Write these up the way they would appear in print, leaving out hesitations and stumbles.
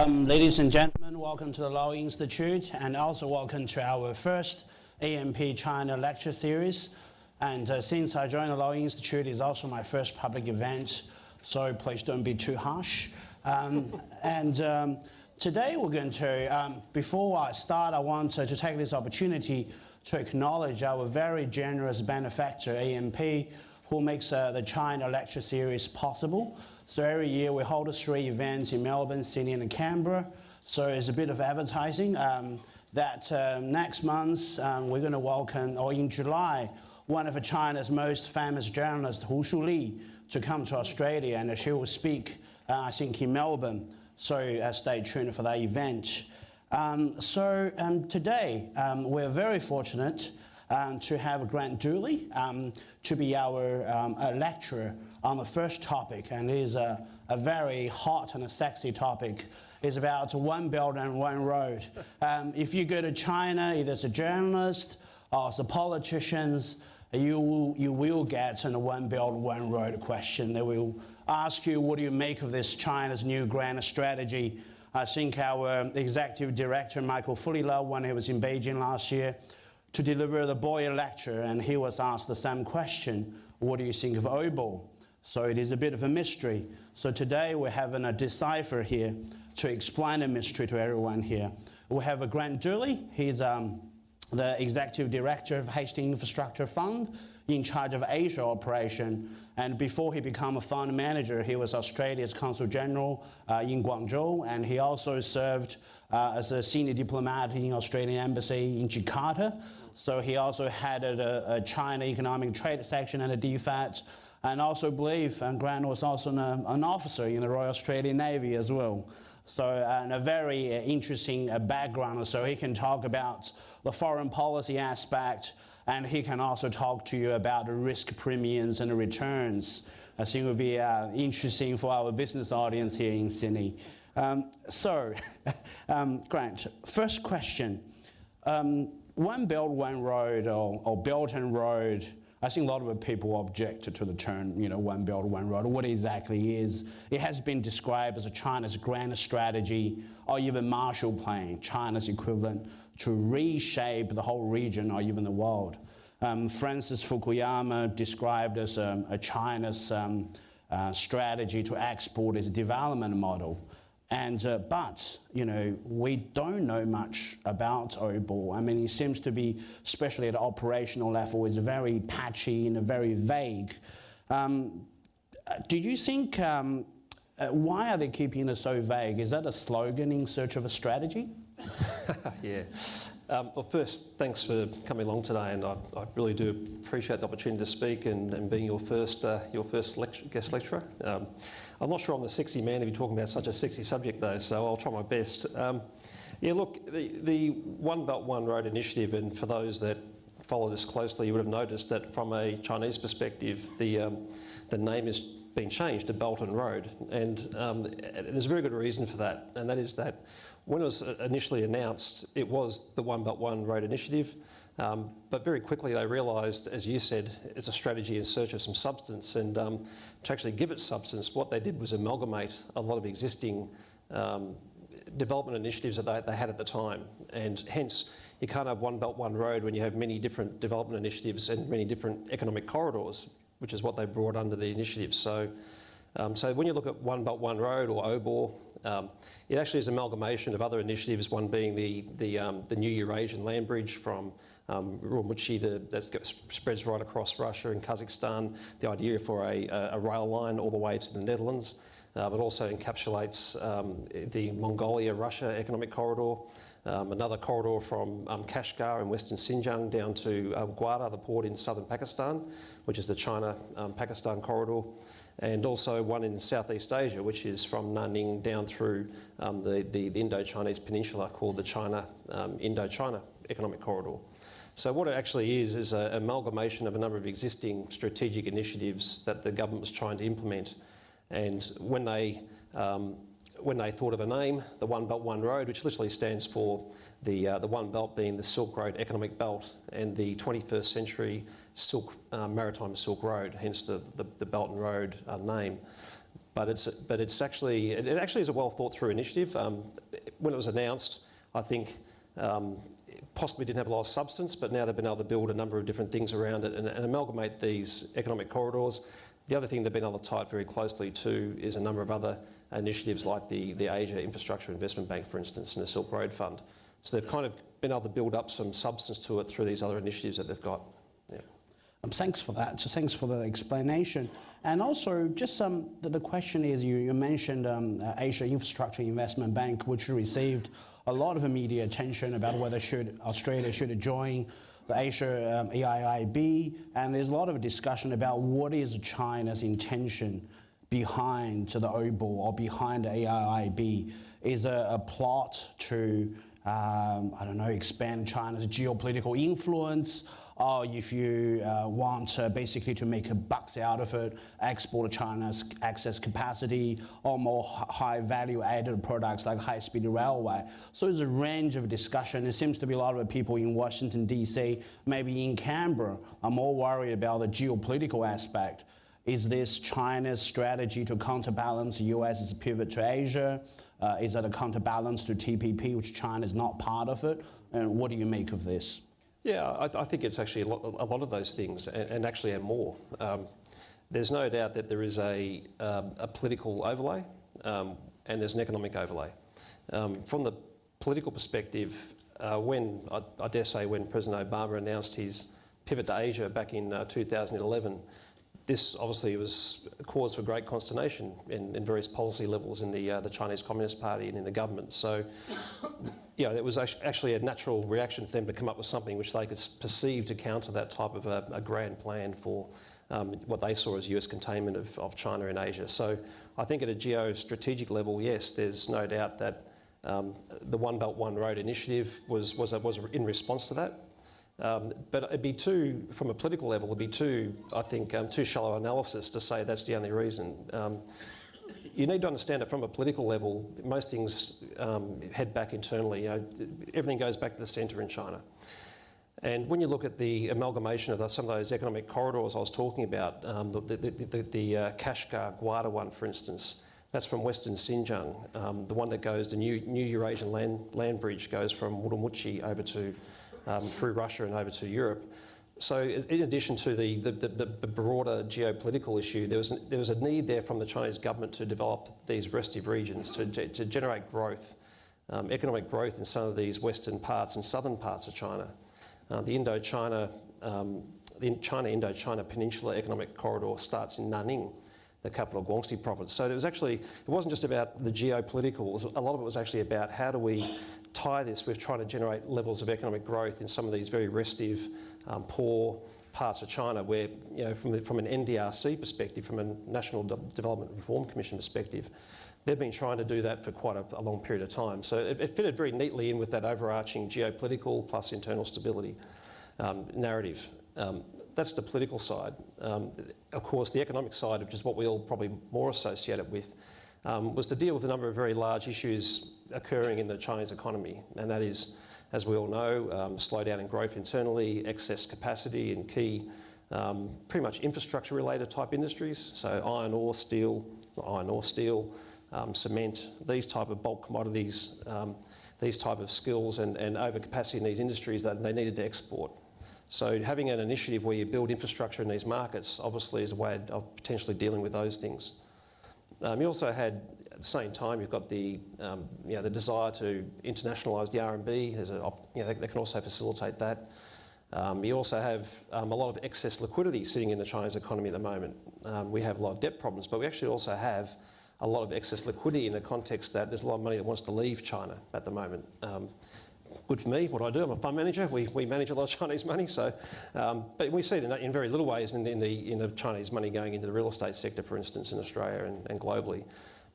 Ladies and gentlemen, welcome to the Law Institute, and also welcome to our first AMP China lecture series. And since I joined the Law Institute, it's also my first public event, so please don't be too harsh. Today we're going to, before I start, I want to take this opportunity to acknowledge our very generous benefactor, AMP, who makes the China lecture series possible. So every year we hold 3 events in Melbourne, Sydney, and Canberra. So it's a bit of advertising. Next month we're going to welcome, or in July, one of China's most famous journalists, Hu Shuli, to come to Australia, and she will speak, I think, in Melbourne. So stay tuned for that event. Today we're very fortunate to have Grant Dooley to be our lecturer on the first topic, and it is a very hot and a sexy topic. It's about One Belt and One Road. If you go to China, either as a journalist or as a politician, you will get a One Belt, One Road question. They will ask you, what do you make of this China's new grand strategy? I think our executive director, Michael Fulilove, when he was in Beijing last year, to deliver the Boyer lecture, and he was asked the same question, what do you think of OBOR? So it is a bit of a mystery. So today we're having a decipher here to explain the mystery to everyone here. We have a Grant Dooley. He's the executive director of Hastings Infrastructure Fund, in charge of Asia operation. And before he became a fund manager, he was Australia's Consul General in Guangzhou, and he also served as a senior diplomat in Australian Embassy in Jakarta. So he also headed a China Economic Trade Section and a DFAT, and also believe, and Grant was also an officer in the Royal Australian Navy as well. So and a very interesting background, so he can talk about the foreign policy aspect, and he can also talk to you about the risk premiums and the returns. I think it would be interesting for our business audience here in Sydney. Grant, first question. One Belt, One Road, or Belt and Road, I think a lot of people objected to the term, One Belt, One Road. What it exactly is, it has been described as China's grand strategy, or even Marshall Plan, China's equivalent to reshape the whole region or even the world. Francis Fukuyama described as China's strategy to export its development model. But we don't know much about OBOR. I mean, it seems to be, especially at the operational level, is very patchy and very vague. Do you think, why are they keeping it so vague? Is that a slogan in search of a strategy? Yeah. Well, first, thanks for coming along today, and I really do appreciate the opportunity to speak and being your first guest lecturer. I'm not sure I'm the sexy man to be talking about such a sexy subject, though, so I'll try my best. Yeah, look, the One Belt, One Road initiative, and for those that follow this closely, you would have noticed that from a Chinese perspective, the name has been changed to Belt and Road, and there's a very good reason for that, and that is that when it was initially announced, it was the One Belt, One Road initiative, but very quickly they realised, as you said, it's a strategy in search of some substance, and to actually give it substance, what they did was amalgamate a lot of existing development initiatives that they had at the time, and hence you can't have One Belt, One Road when you have many different development initiatives and many different economic corridors, which is what they brought under the initiative. So when you look at One Belt, One Road, or OBOR, it actually is an amalgamation of other initiatives, one being the new Eurasian land bridge from Urumqi that spreads right across Russia and Kazakhstan, the idea for a rail line all the way to the Netherlands, but also encapsulates the Mongolia-Russia economic corridor, another corridor from Kashgar in western Xinjiang down to Gwadar, the port in southern Pakistan, which is the China-Pakistan corridor, and also one in Southeast Asia, which is from Nanning down through the Indo-Chinese peninsula, called the China-Indochina economic corridor. So what it actually is an amalgamation of a number of existing strategic initiatives that the government was trying to implement. And when they thought of a name, the One Belt, One Road, which literally stands for the One Belt being the Silk Road economic belt, and the 21st century maritime Silk Road, hence the Belt and Road name. But it actually is a well thought through initiative. When it was announced, I think possibly didn't have a lot of substance, but now they've been able to build a number of different things around it and amalgamate these economic corridors. The other thing they've been able to tie it very closely to is a number of other initiatives like the Asia Infrastructure Investment Bank, for instance, and the Silk Road Fund. So they've kind of been able to build up some substance to it through these other initiatives that they've got. Yeah. Thanks for that. So thanks for the explanation. And also, just the question is, you mentioned Asia Infrastructure Investment Bank, which received a lot of media attention about whether Australia should join the Asia AIIB, and there's a lot of discussion about what is China's intention behind the OBOR or behind the AIIB. Is a plot to, I don't know, expand China's geopolitical influence, or if you want basically to make bucks out of it, export China's excess capacity, or more high value added products like high-speed railway. So there's a range of discussion. It seems to be a lot of people in Washington, D.C., maybe in Canberra, are more worried about the geopolitical aspect. Is this China's strategy to counterbalance the U.S.'s pivot to Asia? Is it a counterbalance to TPP, which China is not part of it? And what do you make of this? Yeah, I think it's actually a lot of those things, and actually more. There's no doubt that there is a political overlay, and there's an economic overlay. From the political perspective, I dare say when President Obama announced his pivot to Asia back in 2011, this obviously was a cause for great consternation in various policy levels in the Chinese Communist Party and in the government. So, it was actually a natural reaction for them to come up with something which they could perceive to counter that type of a grand plan for what they saw as US containment of China in Asia. So I think at a geostrategic level, yes, there's no doubt that the One Belt, One Road initiative was in response to that. But it'd be from a political level, it'd be too shallow analysis to say that's the only reason. You need to understand that from a political level, most things head back internally. Everything goes back to the centre in China. And when you look at the amalgamation of some of those economic corridors I was talking about, the Kashgar-Gwadar one, for instance, that's from Western Xinjiang. The one that goes, the new Eurasian land bridge goes from Urumqi over to through Russia and over to Europe. So in addition to the broader geopolitical issue, there was a need there from the Chinese government to develop these restive regions to generate growth, economic growth in some of these western parts and southern parts of China. The China-Indochina Peninsular Economic Corridor starts in Nanning, the capital of Guangxi province. So it wasn't just about the geopolitical, a lot of it was actually about how do we tie this with trying to generate levels of economic growth in some of these very restive, poor parts of China where, from an NDRC perspective, from a National Development Reform Commission perspective, they've been trying to do that for quite a long period of time. So it fitted very neatly in with that overarching geopolitical plus internal stability narrative. That's the political side. Of course, the economic side, which is what we all probably more associate it with, was to deal with a number of very large issues occurring in the Chinese economy. And that is, as we all know, slowdown in growth internally, excess capacity in key, pretty much infrastructure-related type industries. So iron ore, steel, cement, these type of bulk commodities, these type of skills and overcapacity in these industries that they needed to export. So having an initiative where you build infrastructure in these markets obviously is a way of potentially dealing with those things. You also had, at the same time, you've got the desire to internationalise the RMB. They can also facilitate that. You also have a lot of excess liquidity sitting in the Chinese economy at the moment. We have a lot of debt problems, but we actually also have a lot of excess liquidity in the context that there's a lot of money that wants to leave China at the moment. Good for me, what I do, I'm a fund manager. We manage a lot of Chinese money, so but we see it in very little ways in the Chinese money going into the real estate sector, for instance, in Australia and globally.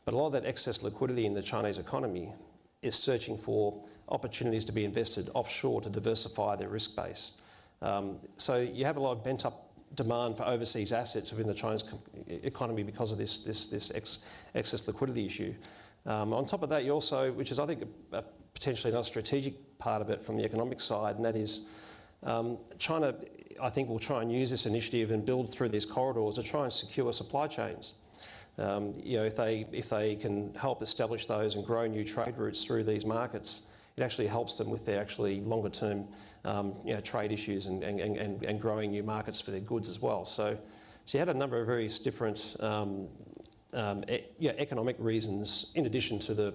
But a lot of that excess liquidity in the Chinese economy is searching for opportunities to be invested offshore to diversify their risk base. So you have a lot of bent-up demand for overseas assets within the Chinese economy because of this excess liquidity issue. On top of that, you also, which is I think potentially another strategic part of it from the economic side, and that is China, I think, will try and use this initiative and build through these corridors to try and secure supply chains. If they can help establish those and grow new trade routes through these markets, it actually helps them with their actually longer term trade issues and growing new markets for their goods as well. So you had a number of various different economic reasons in addition to the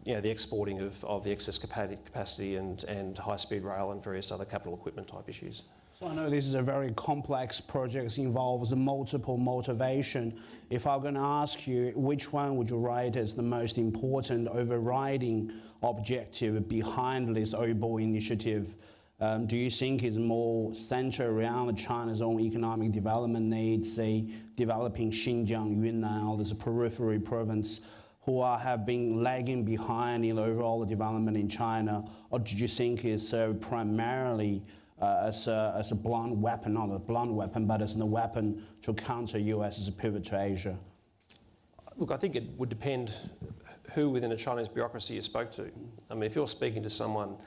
exporting of the excess capacity and high-speed rail and various other capital equipment type issues. So I know this is a very complex project, involves multiple motivation. If I'm going to ask you, which one would you rate as the most important overriding objective behind this overall initiative? Do you think it's more centered around China's own economic development needs, say, developing Xinjiang, Yunnan, all this periphery province, who have been lagging behind in overall development in China? Or do you think it's primarily as a blunt weapon, not a blunt weapon, but as a weapon to counter US's pivot to Asia? Look, I think it would depend who within a Chinese bureaucracy you spoke to. I mean, if you're speaking to someone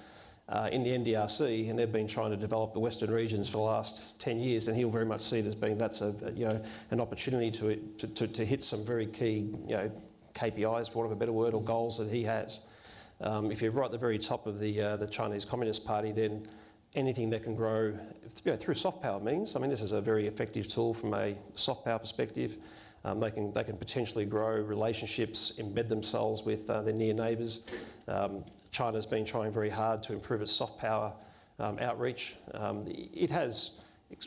in the NDRC and they've been trying to develop the Western regions for the last 10 years, and he'll very much see it as being that's an opportunity to hit some very key KPIs, for want of a better word, or goals that he has. If you're right at the very top of the Chinese Communist Party, then anything that can grow through soft power means. I mean, this is a very effective tool from a soft power perspective. They can potentially grow relationships, embed themselves with their near neighbours. China's been trying very hard to improve its soft power outreach. It has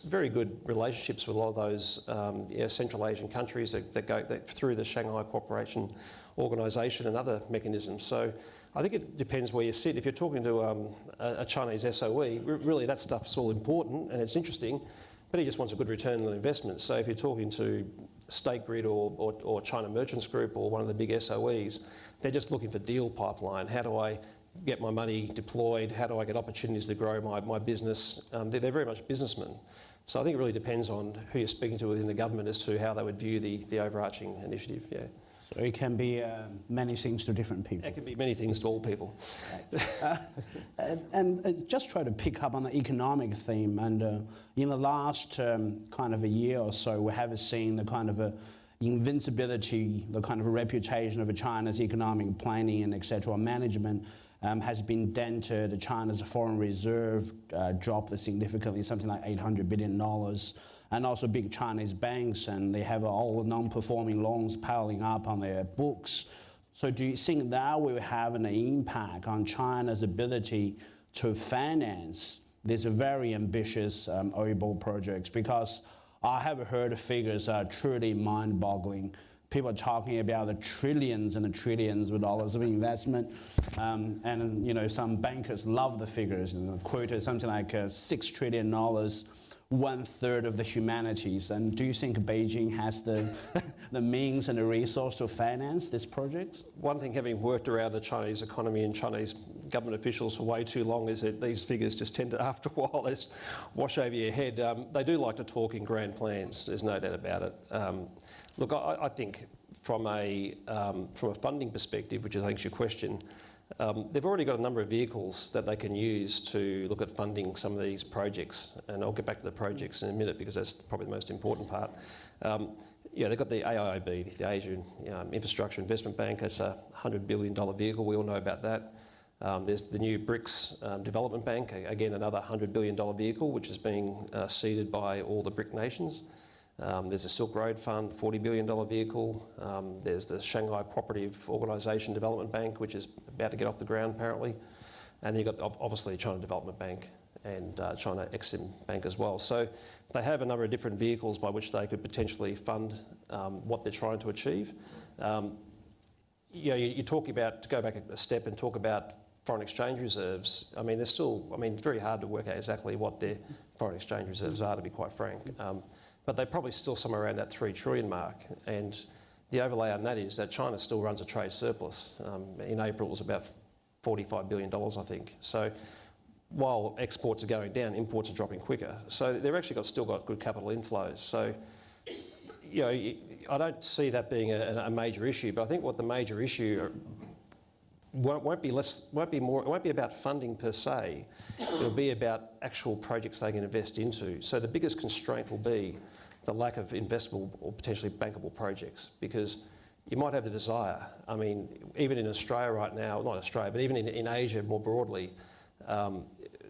very good relationships with a lot of those Central Asian countries that go through the Shanghai Cooperation Organisation and other mechanisms. So I think it depends where you sit. If you're talking to a Chinese SOE, really that stuff's all important and it's interesting, but he just wants a good return on investment. So if you're talking to State Grid or China Merchants Group or one of the big SOEs, they're just looking for deal pipeline. How do I get my money deployed? How do I get opportunities to grow my business? They're very much businessmen. So I think it really depends on who you're speaking to within the government as to how they would view the overarching initiative. Yeah. So it can be many things to different people. It can be many things to all people. And just try to pick up on the economic theme. And in the last kind of a year or so, we have seen the kind of invincibility, the kind of reputation of China's economic planning and etc. management has been dented. China's foreign reserve dropped significantly, something like $800 billion. And also big Chinese banks, and they have all the non-performing loans piling up on their books. So do you think that will have an impact on China's ability to finance these very ambitious oil projects? Because I have heard figures are truly mind-boggling. People are talking about the trillions and the trillions of dollars of investment, and some bankers love the figures and quoted something like $6 trillion. 1/3 of the humanities. And do you think Beijing has the means and the resource to finance these projects? One thing, having worked around the Chinese economy and Chinese government officials for way too long, is that these figures just tend to, after a while, just wash over your head. They do like to talk in grand plans, there's no doubt about it. Look, I think from a funding perspective, which I think is your question, they've already got a number of vehicles that they can use to look at funding some of these projects, and I'll get back to the projects in a minute because that's probably the most important part. They've got the AIIB, the Asian Infrastructure Investment Bank. That's a $100 billion vehicle. We all know about that. There's the new BRICS Development Bank, again another $100 billion vehicle, which is being seeded by all the BRIC nations. There's a Silk Road Fund, $40 billion vehicle. There's the Shanghai Cooperative Organisation Development Bank, which is about to get off the ground apparently. And then you've got obviously China Development Bank and China Exim Bank as well. So they have a number of different vehicles by which they could potentially fund what they're trying to achieve. You talk about, to go back a step and talk about foreign exchange reserves. I mean, it's very hard to work out exactly what their foreign exchange reserves are, to be quite frank. But they're probably still somewhere around that 3 trillion mark. And the overlay on that is that China still runs a trade surplus. In April, it was about $45 billion, I think. So while exports are going down, imports are dropping quicker. So they've actually still got good capital inflows. So, I don't see that being a major issue, but I think what the major issue won't be about funding per se. It'll be about actual projects they can invest into. So the biggest constraint will be the lack of investable or potentially bankable projects, because you might have the desire. I mean, even in Australia right now, not Australia, but even in Asia more broadly,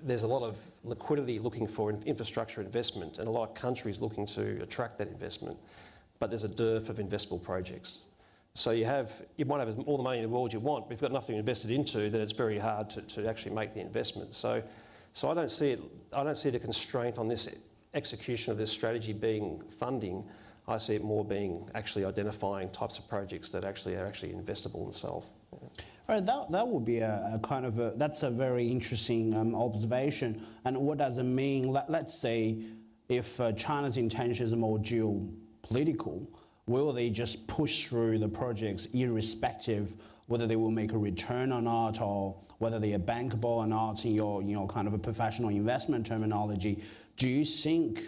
there's a lot of liquidity looking for infrastructure investment, and a lot of countries looking to attract that investment, but there's a dearth of investable projects. So you might have all the money in the world you want, but if you've got nothing invested into, then it's very hard to actually make the investment. So I don't see the constraint on this execution of this strategy being funding. I see it more being actually identifying types of projects that actually are investable themselves. Yeah. All right, that would be that's a very interesting observation. And what does it mean? Let's say if China's intentions are more geopolitical, will they just push through the projects irrespective whether they will make a return or not, or whether they are bankable or not in your kind of a professional investment terminology? Do you think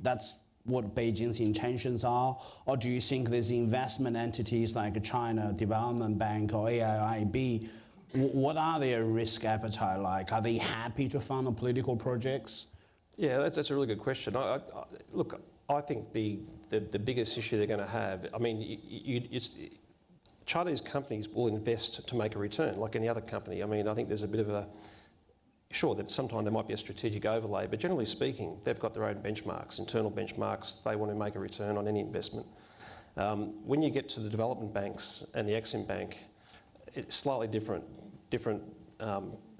that's what Beijing's intentions are, or do you think there's investment entities like China Development Bank or AIIB, what are their risk appetite like? Are they happy to fund the political projects? Yeah, that's a really good question. Look, I think the biggest issue they're going to have, I mean, Chinese companies will invest to make a return, like any other company. I mean, I think there's a bit of a, sure, that sometimes there might be a strategic overlay, but generally speaking, they've got their own benchmarks, internal benchmarks. They want to make a return on any investment. When you get to the development banks and the Exim Bank, it's slightly different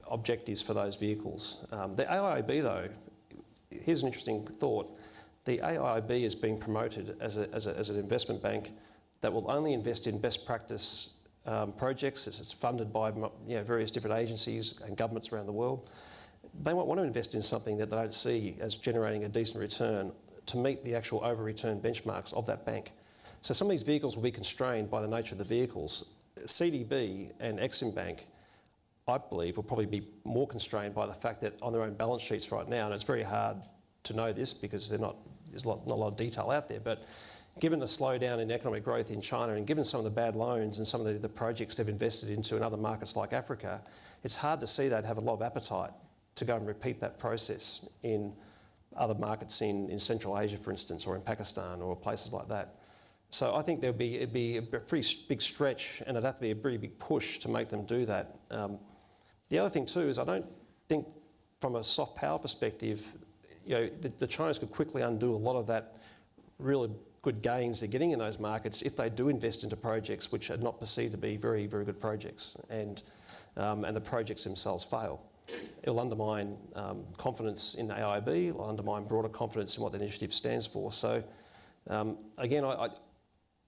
objectives for those vehicles. The AIIB, though, here's an interesting thought. The AIIB is being promoted as an investment bank that will only invest in best practice projects. It's funded by various different agencies and governments around the world. They might want to invest in something that they don't see as generating a decent return to meet the actual over-return benchmarks of that bank. So some of these vehicles will be constrained by the nature of the vehicles. CDB and Exim Bank, I believe, will probably be more constrained by the fact that on their own balance sheets right now, and it's very hard to know this because there's not a lot of detail out there, but given the slowdown in economic growth in China and given some of the bad loans and some of the projects they've invested into in other markets like Africa, it's hard to see they'd have a lot of appetite to go and repeat that process in other markets in Central Asia, for instance, or in Pakistan or places like that. So I think it'd be a pretty big stretch, and it'd have to be a pretty big push to make them do that. The other thing too is I don't think from a soft power perspective, the Chinese could quickly undo a lot of that really good gains they're getting in those markets if they do invest into projects which are not perceived to be very, very good projects, and the projects themselves fail. It'll undermine confidence in the AIB, it'll undermine broader confidence in what the initiative stands for. So again,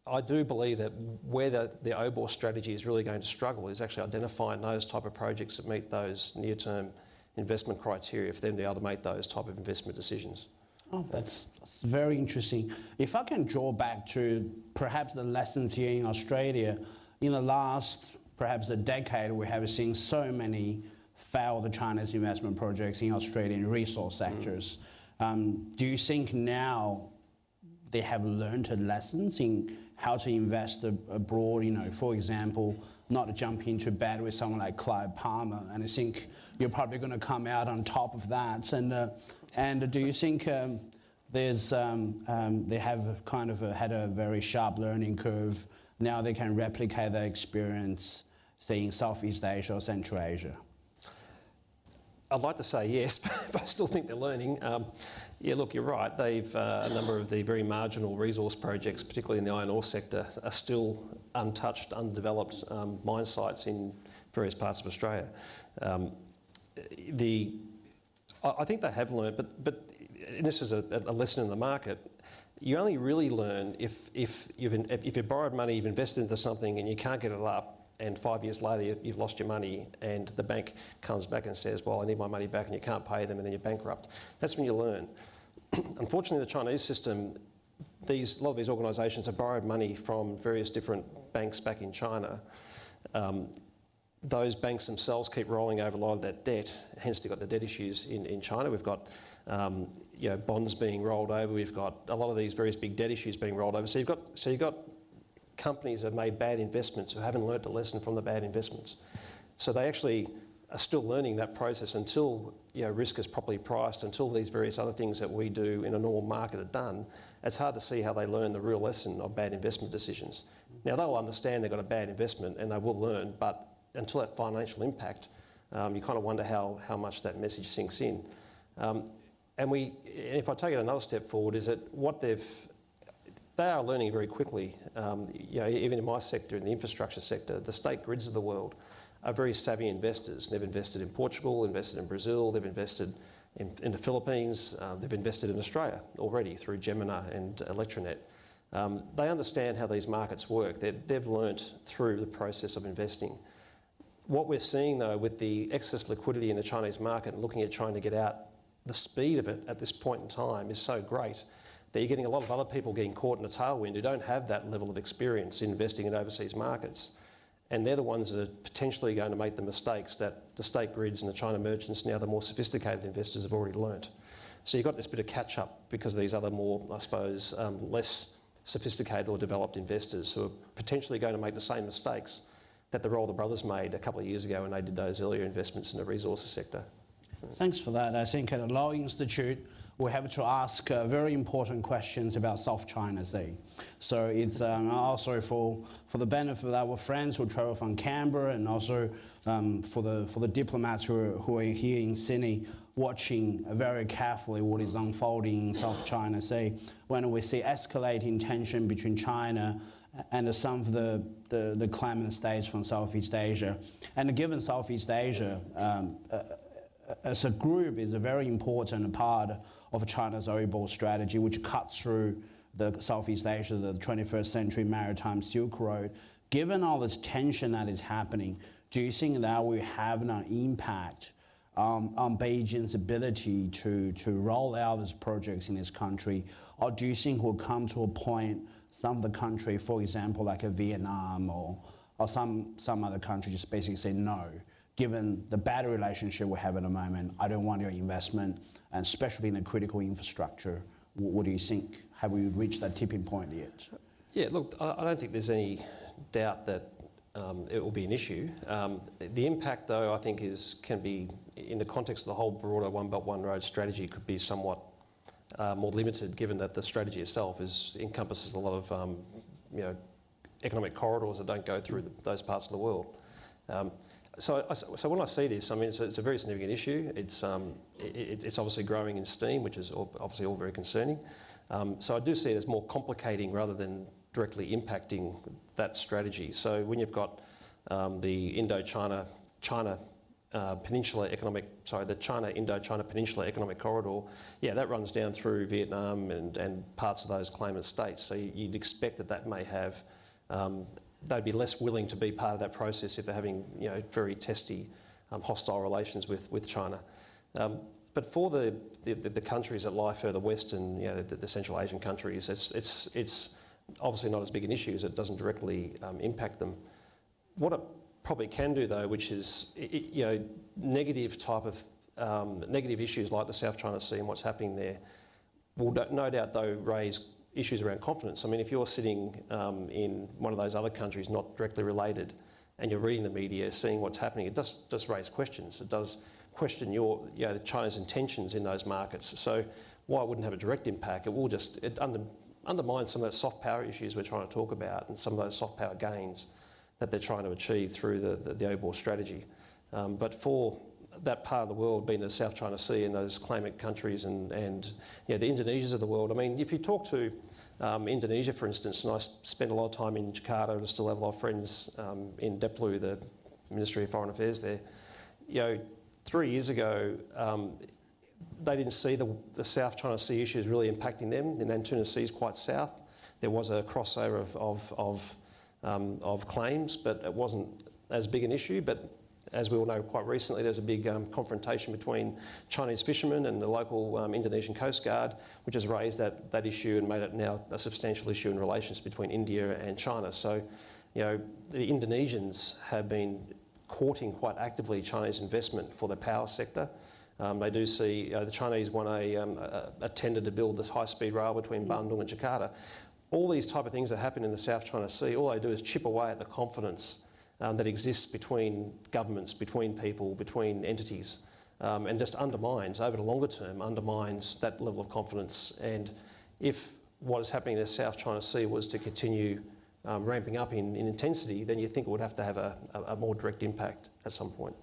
I do believe that where the OBOR strategy is really going to struggle is actually identifying those type of projects that meet those near-term investment criteria for them to be able to make those type of investment decisions. Oh, that's very interesting. If I can draw back to perhaps the lessons here in Australia, in the last perhaps a decade, we have seen so many failed Chinese investment projects in Australian resource sectors. Do you think now they have learned lessons in how to invest abroad? For example, not to jump into bed with someone like Clive Palmer, and I think you're probably going to come out on top of that. And do you think they have kind of had a very sharp learning curve? Now they can replicate their experience, say, in Southeast Asia or Central Asia? I'd like to say yes, but I still think they're learning. Yeah, look, you're right. They've a number of the very marginal resource projects, particularly in the iron ore sector, are still untouched, undeveloped mine sites in various parts of Australia. I think they have learned, but and this is a lesson in the market. You only really learn if you've borrowed money, you've invested into something, and you can't get it up, and 5 years later you've lost your money, and the bank comes back and says, "Well, I need my money back," and you can't pay them, and then you're bankrupt. That's when you learn. Unfortunately, the Chinese system, a lot of these organisations have borrowed money from various different banks back in China. Those banks themselves keep rolling over a lot of that debt, hence they've got the debt issues in China. We've got bonds being rolled over. We've got a lot of these various big debt issues being rolled over. So you've got companies that have made bad investments who haven't learnt the lesson from the bad investments. So they actually are still learning that process until risk is properly priced, until these various other things that we do in a normal market are done. It's hard to see how they learn the real lesson of bad investment decisions. Now, they'll understand they've got a bad investment and they will learn, but until that financial impact, you kind of wonder how much that message sinks in. And if I take it another step forward, is that they are learning very quickly. Even in my sector, in the infrastructure sector, the state grids of the world are very savvy investors. They've invested in Portugal, invested in Brazil, they've invested in the Philippines, they've invested in Australia already through Gemini and Electronet. They understand how these markets work. They've learnt through the process of investing. What we're seeing though with the excess liquidity in the Chinese market and looking at trying to get out, the speed of it at this point in time is so great that you're getting a lot of other people getting caught in a tailwind who don't have that level of experience in investing in overseas markets. And they're the ones that are potentially going to make the mistakes that the state grids and the China merchants, now the more sophisticated investors, have already learnt. So you've got this bit of catch-up because of these other more, I suppose, less sophisticated or developed investors who are potentially going to make the same mistakes that the Older brothers made a couple of years ago when they did those earlier investments in the resources sector. Thanks for that. I think at the Law Institute, we have to ask very important questions about South China Sea. So it's also for the benefit of our friends who travel from Canberra, and also for the diplomats who are here in Sydney, watching very carefully what is unfolding in South China Sea. When we see escalating tension between China and some of the claimant states from Southeast Asia. And given Southeast Asia, as a group, is a very important part of China's overall strategy, which cuts through the Southeast Asia, the 21st century maritime Silk Road. Given all this tension that is happening, do you think that will have an impact on Beijing's ability to roll out these projects in this country? Or do you think we'll come to a point, some of the country, for example, like a Vietnam or some other country, just basically say no? Given the bad relationship we have at the moment, I don't want your investment, and especially in the critical infrastructure. What do you think? Have we reached that tipping point yet? Yeah, look, I don't think there's any doubt that it will be an issue. The impact, though, I think can be, in the context of the whole broader One Belt One Road strategy, could be somewhat more limited, given that the strategy itself encompasses a lot of economic corridors that don't go through those parts of the world. So when I see this, I mean, it's a very significant issue. It's obviously growing in steam, which is obviously all very concerning. So I do see it as more complicating rather than directly impacting that strategy. So when you've got the Indo-China the China-Indo-China Peninsular Economic Corridor, yeah, that runs down through Vietnam and parts of those claimant states. So you'd expect that may have. They'd be less willing to be part of that process if they're having very testy, hostile relations with China. But for the countries that lie further west and the Central Asian countries, it's obviously not as big an issue as it doesn't directly impact them. What it probably can do, though, which is negative type of negative issues like the South China Sea and what's happening there, will no doubt though raise issues around confidence. I mean, if you're sitting in one of those other countries not directly related and you're reading the media, seeing what's happening, it does raise questions. It does question China's intentions in those markets. So while it wouldn't have a direct impact, it will undermine some of those soft power issues we're trying to talk about and some of those soft power gains that they're trying to achieve through the overall strategy. But for that part of the world, being the South China Sea and those claimant countries and the Indonesias of the world. I mean, if you talk to Indonesia, for instance, and I spend a lot of time in Jakarta and still have a lot of friends in Deplu, the Ministry of Foreign Affairs there. 3 years ago, they didn't see the South China Sea issues really impacting them. The Natuna Sea is quite south. There was a crossover of claims, but it wasn't as big an issue. But as we all know, quite recently there's a big confrontation between Chinese fishermen and the local Indonesian Coast Guard, which has raised that issue and made it now a substantial issue in relations between India and China. So, the Indonesians have been courting quite actively Chinese investment for the power sector. They do see the Chinese won a tender to build this high-speed rail between Bandung and Jakarta. All these type of things that happen in the South China Sea, all they do is chip away at the confidence that exists between governments, between people, between entities, and just undermines, over the longer term, undermines that level of confidence. And if what is happening in the South China Sea was to continue ramping up in intensity, then you think it would have to have a more direct impact at some point.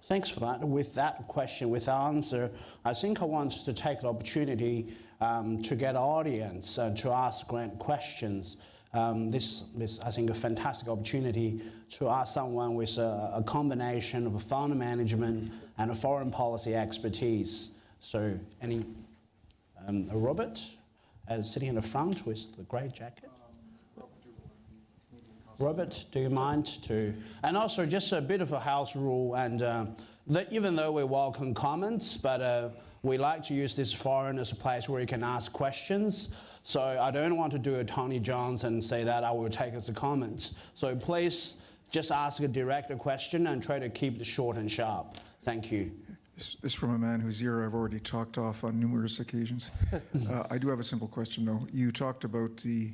Thanks for that. With that question, with the answer, I think I want to take the opportunity to get audience to ask Grant questions. This I think, a fantastic opportunity to ask someone with a combination of a fund management and a foreign policy expertise. So, Robert, sitting in the front with the grey jacket. Robert, do you mind to? And also, just a bit of a house rule, and even though we welcome comments, but we like to use this forum as a place where you can ask questions. So I don't want to do a Tony Jones and say that I will take as a comment. So please just ask a direct question and try to keep it short and sharp. Thank you. This from a man whose ear I've already talked off on numerous occasions. I do have a simple question, though. You talked about the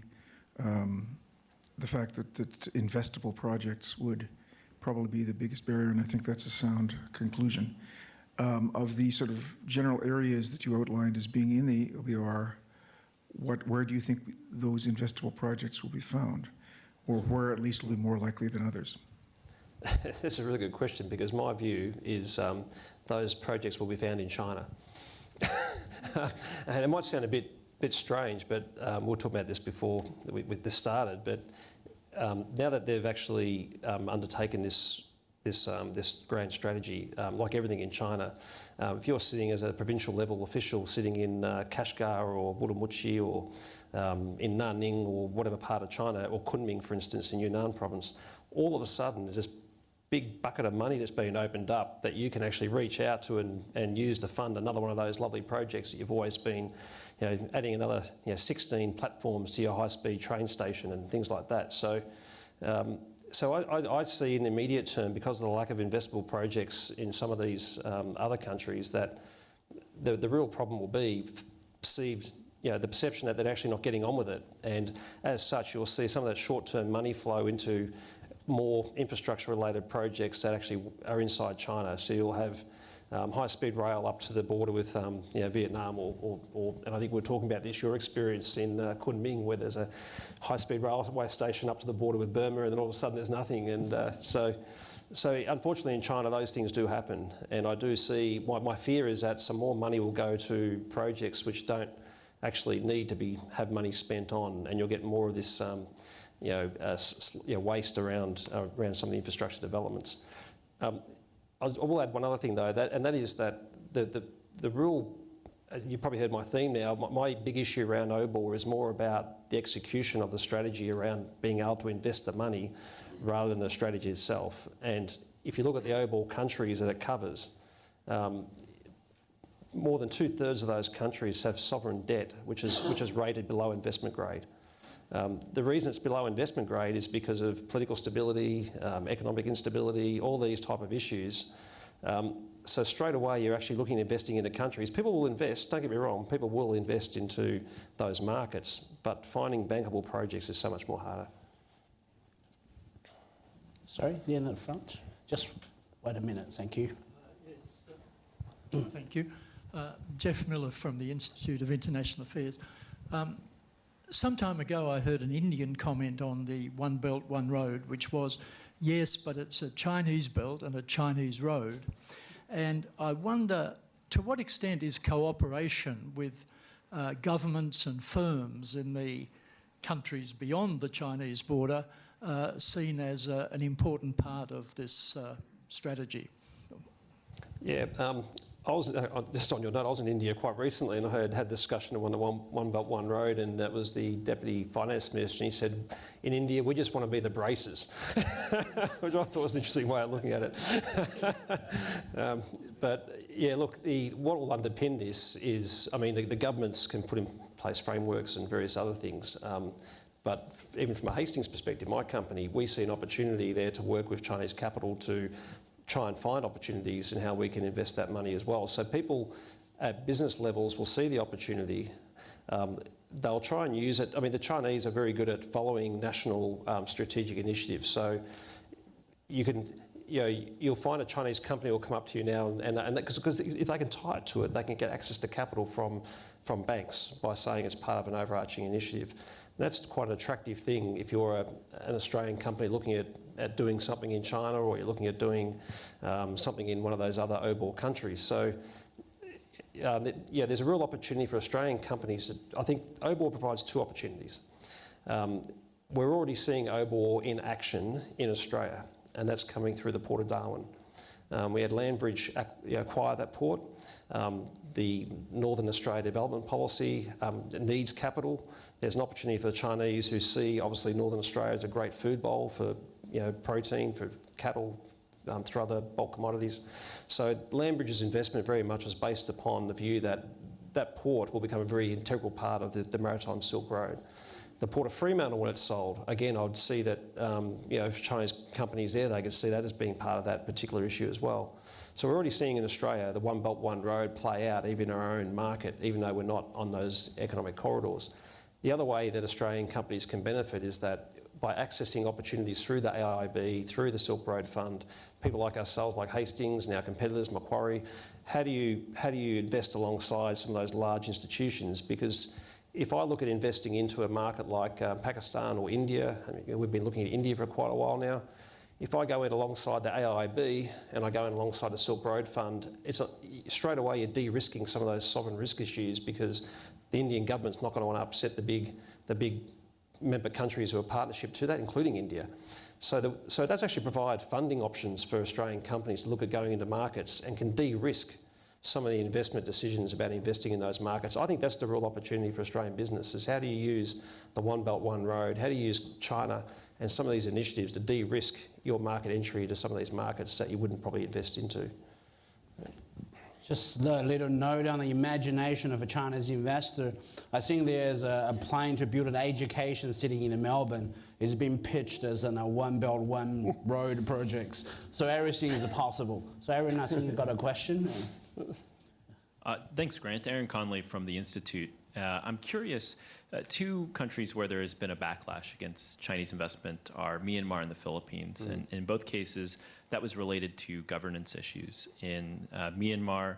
fact that investable projects would probably be the biggest barrier, and I think that's a sound conclusion. Of the sort of general areas that you outlined as being in the OBR, where do you think those investable projects will be found, or where at least will be more likely than others? That's a really good question, because my view is those projects will be found in China. And it might sound a bit strange, but we were talking about this before this started. But now that they've actually undertaken this grand strategy, like everything in China, if you're sitting as a provincial level official sitting in Kashgar or Urumqi or in Nanning or whatever part of China, or Kunming, for instance, in Yunnan province, all of a sudden there's this big bucket of money that's been opened up that you can actually reach out to and use to fund another one of those lovely projects that you've always been, adding another 16 platforms to your high-speed train station and things like that. So I see in the immediate term, because of the lack of investable projects in some of these other countries, that the real problem will be perceived, the perception that they're actually not getting on with it. And as such, you'll see some of that short-term money flow into more infrastructure-related projects that actually are inside China. So you'll have high-speed rail up to the border with Vietnam, and I think we're talking about this, your experience in Kunming, where there's a high-speed railway station up to the border with Burma, and then all of a sudden there's nothing. And so unfortunately in China those things do happen, and I do see, my fear is that some more money will go to projects which don't actually need to have money spent on, and you'll get more of this waste around some of the infrastructure developments. I will add one other thing though, and that is that the real, you probably heard my theme now, my big issue around OBOR is more about the execution of the strategy around being able to invest the money rather than the strategy itself. And if you look at the OBOR countries that it covers, more than 2/3 of those countries have sovereign debt, which is rated below investment grade. The reason it's below investment grade is because of political stability, economic instability, all these type of issues. So straight away you're actually looking at investing into countries. People will invest, don't get me wrong, people will invest into those markets, but finding bankable projects is so much more harder. Sorry, the end at the front. Just wait a minute, thank you. Yes, thank you. Jeff Miller from the Institute of International Affairs. Some time ago I heard an Indian comment on the One Belt, One Road, which was, yes, but it's a Chinese belt and a Chinese road. And I wonder, to what extent is cooperation with governments and firms in the countries beyond the Chinese border seen as an important part of this strategy? Yeah, I was, just on your note, I was in India quite recently, and I had discussion on the One Belt, One Road, and that was the Deputy Finance Minister, and he said, in India, we just want to be the braces, which I thought was an interesting way of looking at it. But yeah, look, what will underpin this is, I mean, the governments can put in place frameworks and various other things, but even from a Hastings perspective, my company, we see an opportunity there to work with Chinese capital to try and find opportunities in how we can invest that money as well. So people at business levels will see the opportunity. They'll try and use it. I mean, the Chinese are very good at following national strategic initiatives. So you'll find a Chinese company will come up to you now, and because if they can tie it to it, they can get access to capital from banks by saying it's part of an overarching initiative. And that's quite an attractive thing if you're an Australian company looking at doing something in China, or you're looking at doing something in one of those other OBOR countries. So there's a real opportunity for Australian companies. I think OBOR provides two opportunities. We're already seeing OBOR in action in Australia, and that's coming through the Port of Darwin. We had Landbridge acquire that port. The Northern Australia Development Policy needs capital. There's an opportunity for the Chinese who see, obviously, Northern Australia as a great food bowl for protein, for cattle, through other bulk commodities. So Landbridge's investment very much was based upon the view that that port will become a very integral part of the maritime Silk Road. The Port of Fremantle, when it's sold, again, I would see that, if Chinese companies there, they could see that as being part of that particular issue as well. So we're already seeing in Australia the One Belt, One Road play out even in our own market, even though we're not on those economic corridors. The other way that Australian companies can benefit is that by accessing opportunities through the AIIB, through the Silk Road Fund, people like ourselves, like Hastings, and our competitors, Macquarie, how do you invest alongside some of those large institutions? Because if I look at investing into a market like Pakistan or India, we've been looking at India for quite a while now. If I go in alongside the AIIB and I go in alongside the Silk Road Fund, straight away you're de-risking some of those sovereign risk issues, because the Indian government's not going to want to upset the big member countries who are partnership to that, including India. So it does actually provide funding options for Australian companies to look at going into markets and can de-risk some of the investment decisions about investing in those markets. I think that's the real opportunity for Australian business, is how do you use the One Belt, One Road, how do you use China and some of these initiatives to de-risk your market entry to some of these markets that you wouldn't probably invest into. Just a little note on the imagination of a Chinese investor. I think there's a plan to build an education city in Melbourne. It's been pitched as a One Belt, One Road projects. So everything is possible. So Aaron, I think you've got a question. Thanks, Grant. Aaron Conley from the Institute. I'm curious, two countries where there has been a backlash against Chinese investment are Myanmar and the Philippines. And in both cases, that was related to governance issues. In Myanmar,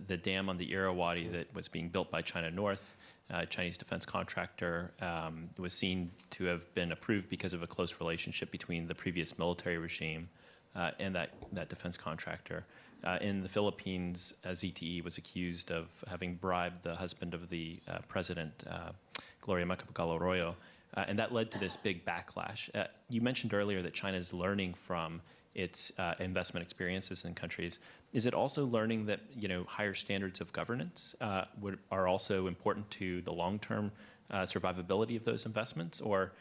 the dam on the Irrawaddy that was being built by China North, Chinese defense contractor, was seen to have been approved because of a close relationship between the previous military regime and that defense contractor. In the Philippines, ZTE was accused of having bribed the husband of the president, Gloria Macapagal-Arroyo, and that led to this big backlash. You mentioned earlier that China is learning from its investment experiences in countries. Is it also learning that higher standards of governance are also important to the long-term survivability of those investments, or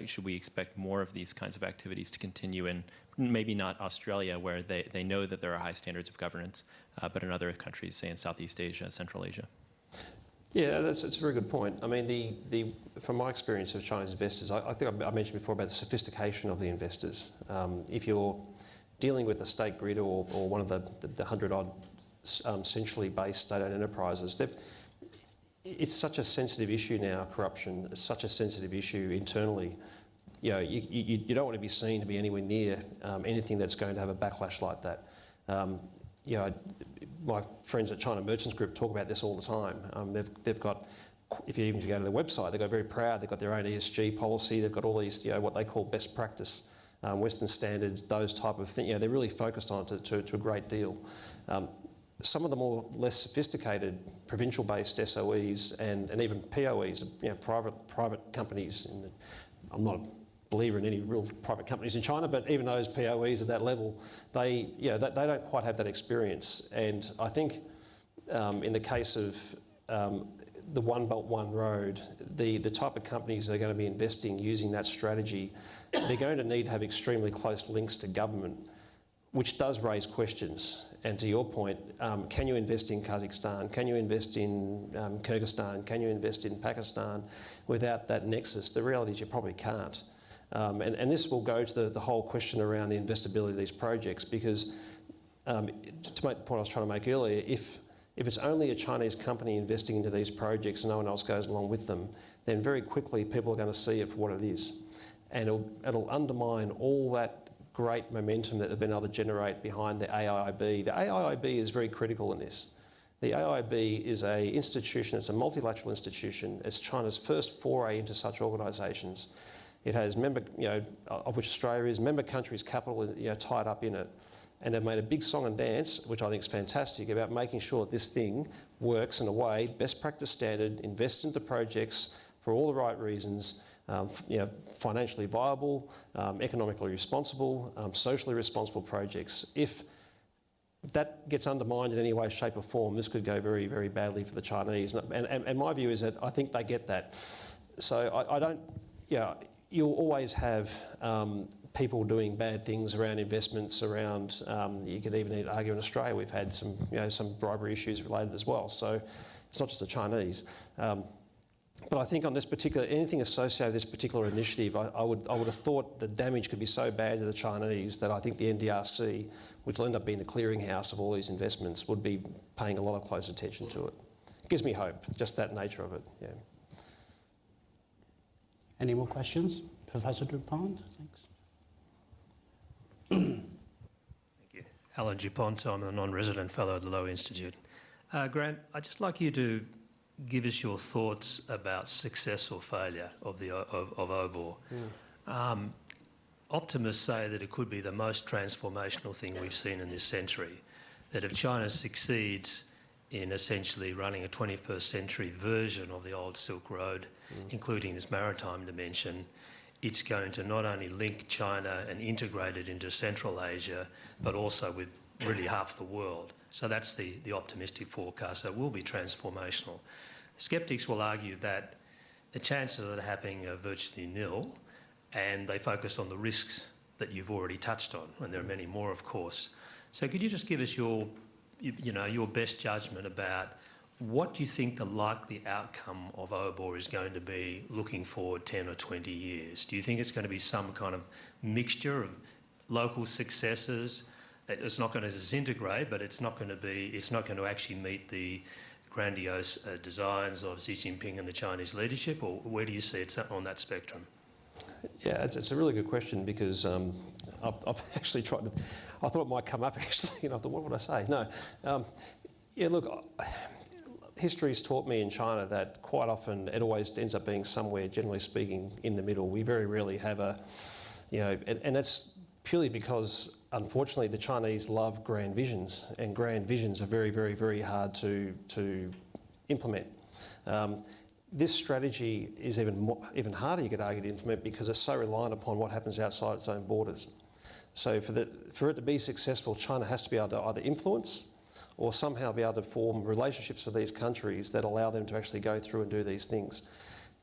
should we expect more of these kinds of activities to continue in maybe not Australia, where they know that there are high standards of governance, but in other countries, say in Southeast Asia, Central Asia? Yeah, that's a very good point. I mean, from my experience of Chinese investors, I think I mentioned before about the sophistication of the investors. If you're dealing with the state grid or one of the 100-odd centrally based state-owned enterprises, it's such a sensitive issue now, corruption. It's such a sensitive issue internally. You don't want to be seen to be anywhere near anything that's going to have a backlash like that. My friends at China Merchants Group talk about this all the time. They've got, if you go to their website, they've got very proud. They've got their own ESG policy. They've got all these, what they call best practice, Western standards, those type of things. They're really focused on it to a great deal. Some of the less sophisticated provincial-based SOEs and even POEs, private companies. I'm not a believer in any real private companies in China, but even those POEs at that level, they don't quite have that experience. And I think in the case of the One Belt, One Road, the type of companies that are going to be investing using that strategy, they're going to need to have extremely close links to government, which does raise questions. And to your point, can you invest in Kazakhstan? Can you invest in Kyrgyzstan? Can you invest in Pakistan without that nexus? The reality is you probably can't. And this will go to the whole question around the investability of these projects, because to make the point I was trying to make earlier, if it's only a Chinese company investing into these projects and no one else goes along with them, then very quickly people are going to see it for what it is. And it'll undermine all that great momentum that they've been able to generate behind the AIIB. The AIIB is very critical in this. The AIIB is an institution, it's a multilateral institution. It's China's first foray into such organisations. It has member, of which Australia is, member countries' capital, tied up in it. And they've made a big song and dance, which I think is fantastic, about making sure that this thing works in a way, best practice standard, invest into projects for all the right reasons, financially viable, economically responsible, socially responsible projects. If that gets undermined in any way, shape or form, this could go very, very badly for the Chinese. And my view is that I think they get that. So I don't, you'll always have people doing bad things around investments, around, you could even argue in Australia we've had some bribery issues related as well. So it's not just the Chinese. But I think on this particular, anything associated with this particular initiative, I would have thought the damage could be so bad to the Chinese that I think the NDRC, which will end up being the clearinghouse of all these investments, would be paying a lot of close attention to it. It gives me hope, just that nature of it, yeah. Any more questions? Professor Dupont, thanks. Thank you. Alan Dupont, I'm a non-resident fellow at the Lowy Institute. Grant, I'd just like you to give us your thoughts about success or failure of OBOR. Optimists say that it could be the most transformational thing we've seen in this century, that if China succeeds in essentially running a 21st century version of the old Silk Road, including this maritime dimension, it's going to not only link China and integrate it into Central Asia, but also with really half the world. So that's the optimistic forecast. So it will be transformational. Skeptics will argue that the chances of it happening are virtually nil, and they focus on the risks that you've already touched on, and there are many more, of course. So could you just give us your best judgment about what you think the likely outcome of OBOR is going to be looking forward 10 or 20 years? Do you think it's going to be some kind of mixture of local successes? It's not going to disintegrate, but it's not going to actually meet the grandiose designs of Xi Jinping and the Chinese leadership, or where do you see it on that spectrum? Yeah, it's a really good question, because I've actually tried to, I thought it might come up actually, I thought, what would I say? No. Look, history's taught me in China that quite often it always ends up being somewhere, generally speaking, in the middle. We very rarely have and that's purely because, unfortunately, the Chinese love grand visions, and grand visions are very, very, very hard to implement. This strategy is even harder, you could argue, to implement, because it's so reliant upon what happens outside its own borders. So for it to be successful, China has to be able to either influence or somehow be able to form relationships with these countries that allow them to actually go through and do these things.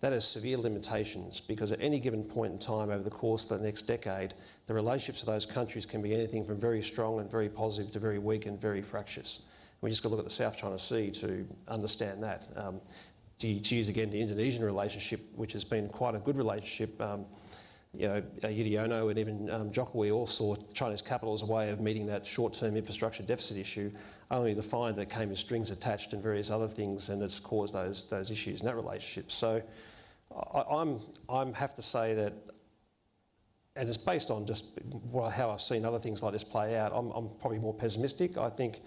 That has severe limitations, because at any given point in time over the course of the next decade, the relationships of those countries can be anything from very strong and very positive to very weak and very fractious. We just got to look at the South China Sea to understand that. To use again the Indonesian relationship, which has been quite a good relationship, Yudhoyono and even Jokowi all saw China's capital as a way of meeting that short-term infrastructure deficit issue, only to find that it came with strings attached and various other things, and it's caused those issues in that relationship. So I have to say that, and it's based on just how I've seen other things like this play out, I'm probably more pessimistic. I think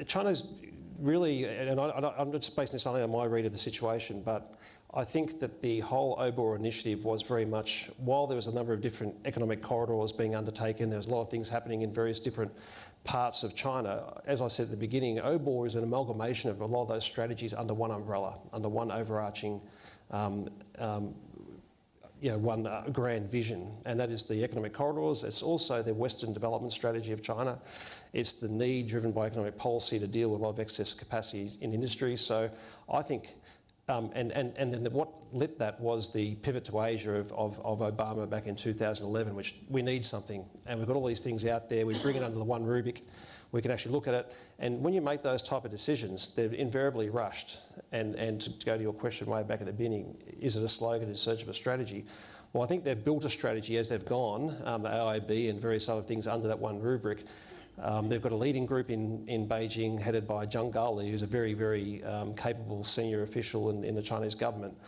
China's really, and I'm just basing this only on my read of the situation, but I think that the whole OBOR initiative was very much, while there was a number of different economic corridors being undertaken, there was a lot of things happening in various different parts of China. As I said at the beginning, OBOR is an amalgamation of a lot of those strategies under one umbrella, under one overarching one grand vision, and that is the economic corridors. It's also the Western development strategy of China. It's the need driven by economic policy to deal with a lot of excess capacity in industry. So I think, and then what lit that was the pivot to Asia of Obama back in 2011, which we need something, and we've got all these things out there. We bring it under the one rubric. We can actually look at it, and when you make those type of decisions, they're invariably rushed. And to go to your question way back at the beginning, is it a slogan in search of a strategy? Well, I think they've built a strategy as they've gone, the AIB and various other things under that one rubric. They've got a leading group in Beijing headed by Zhang Gali, who's a very, very capable senior official in the Chinese government.